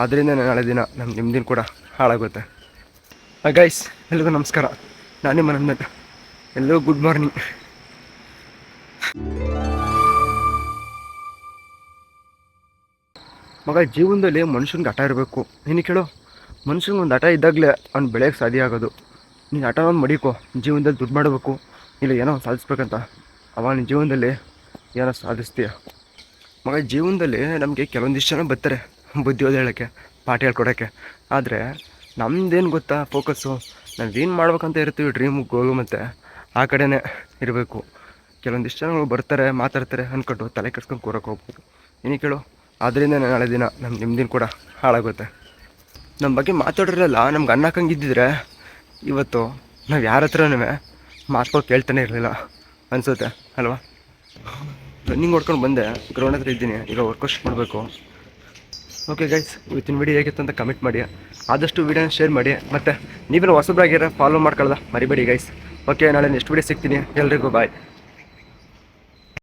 ಅದರಿಂದ ನಾಳೆ ದಿನ ನಮ್ಮ ನಿಮ್ಮದಿನ ಕೂಡ ಹಾಳಾಗುತ್ತೆ. ಗೈಸ್, ಎಲ್ರಿಗೂ ನಮಸ್ಕಾರ. ನಾನು ನಿಮ್ಮ ನಂದನ್. ಎಲ್ಲರಿಗೂ ಗುಡ್ ಮಾರ್ನಿಂಗ್. ಮಗ, ಜೀವನದಲ್ಲಿ ಮನುಷ್ಯನಿಗೆ ಹಠ ಇರಬೇಕು. ನೀನು ಕೇಳೋ, ಮನುಷ್ಯನಿಗೆ ಒಂದು ಹಠ ಇದ್ದಾಗಲೇ ಅವ್ನು ಬೆಳೆಯೋಕ್ಕೆ ಸಾಧ್ಯ ಆಗೋದು. ನೀನು ಹಠ ಒಂದು ಮಡಿಕೋ, ಜೀವನದಲ್ಲಿ ದುಡ್ಡು ಮಾಡಬೇಕು, ಇಲ್ಲ ಏನೋ ಸಾಧಿಸ್ಬೇಕಂತ, ಅವ ನಿನ್ನ ಜೀವನದಲ್ಲಿ ಏನೋ ಸಾಧಿಸ್ತೀಯ. ಮಗ, ಜೀವನದಲ್ಲಿ ನಮಗೆ ಕೆಲವೊಂದಿಷ್ಟು ಜನ ಬರ್ತಾರೆ ಬುದ್ಧಿಯೋದು ಹೇಳೋಕ್ಕೆ, ಪಾಠ ಹೇಳ್ಕೊಡೋಕ್ಕೆ. ಆದರೆ ನಮ್ಮದೇನು ಗೊತ್ತಾ, ಫೋಕಸ್ಸು ನಾವೇನು ಮಾಡ್ಬೇಕಂತ ಇರ್ತೀವಿ, ಡ್ರೀಮು, ಗೋಲು, ಮತ್ತು ಆ ಕಡೆನೇ ಇರಬೇಕು. ಕೆಲವೊಂದಿಷ್ಟು ಜನಗಳು ಬರ್ತಾರೆ, ಮಾತಾಡ್ತಾರೆ ಅಂದ್ಕೊಂಡು ತಲೆ ಕೆಡ್ಸ್ಕೊಂಡು ಕೂರಕ್ಕೆ ಹೋಗ್ಬೋದು. ನೀನು ಕೇಳು, ಅದರಿಂದ ನಾಳೆ ದಿನ ನಮ್ಮ ನಿಮ್ಮದಿನ ಕೂಡ ಹಾಳಾಗುತ್ತೆ. ನಮ್ಮ ಬಗ್ಗೆ ಮಾತಾಡೋರೆಲ್ಲ ನಮ್ಗೆ ಅನ್ನಕ್ಕಂಗಿದ್ದಿದ್ರೆ ಇವತ್ತು ನಾವು ಯಾರ ಹತ್ರನೂ ಮಾತ್ಕೊಂಡು ಕೇಳ್ತಾನೆ ಇರಲಿಲ್ಲ ಅನಿಸುತ್ತೆ ಅಲ್ವಾ. ರನ್ನಿಂಗ್ ಹೊಡ್ಕೊಂಡು ಬಂದೆ, ಗ್ರೌಂಡ್ ಹತ್ರ ಇದ್ದೀನಿ, ಈಗ ವರ್ಕೌಟ್ ಮಾಡಬೇಕು. ಓಕೆ ಗೈಸ್, ಇವತ್ತಿನ ವೀಡಿಯೋ ಹೇಗಿತ್ತು ಅಂತ ಕಮೆಂಟ್ ಮಾಡಿ, ಆದಷ್ಟು ವೀಡಿಯೋನ ಶೇರ್ ಮಾಡಿ, ಮತ್ತು ನೀವೇನು ಹೊಸಬ್ರಾಗಿರೋ ಫಾಲೋ ಮಾಡ್ಕೊಳ್ಳೋದ ಮರಿಬೇಡಿ ಗೈಸ್. ಓಕೆ, ನಾಳೆ ನೆಕ್ಸ್ಟ್ ವೀಡಿಯೋ ಸಿಗ್ತೀನಿ. ಎಲ್ರಿಗೂ ಬಾಯ್.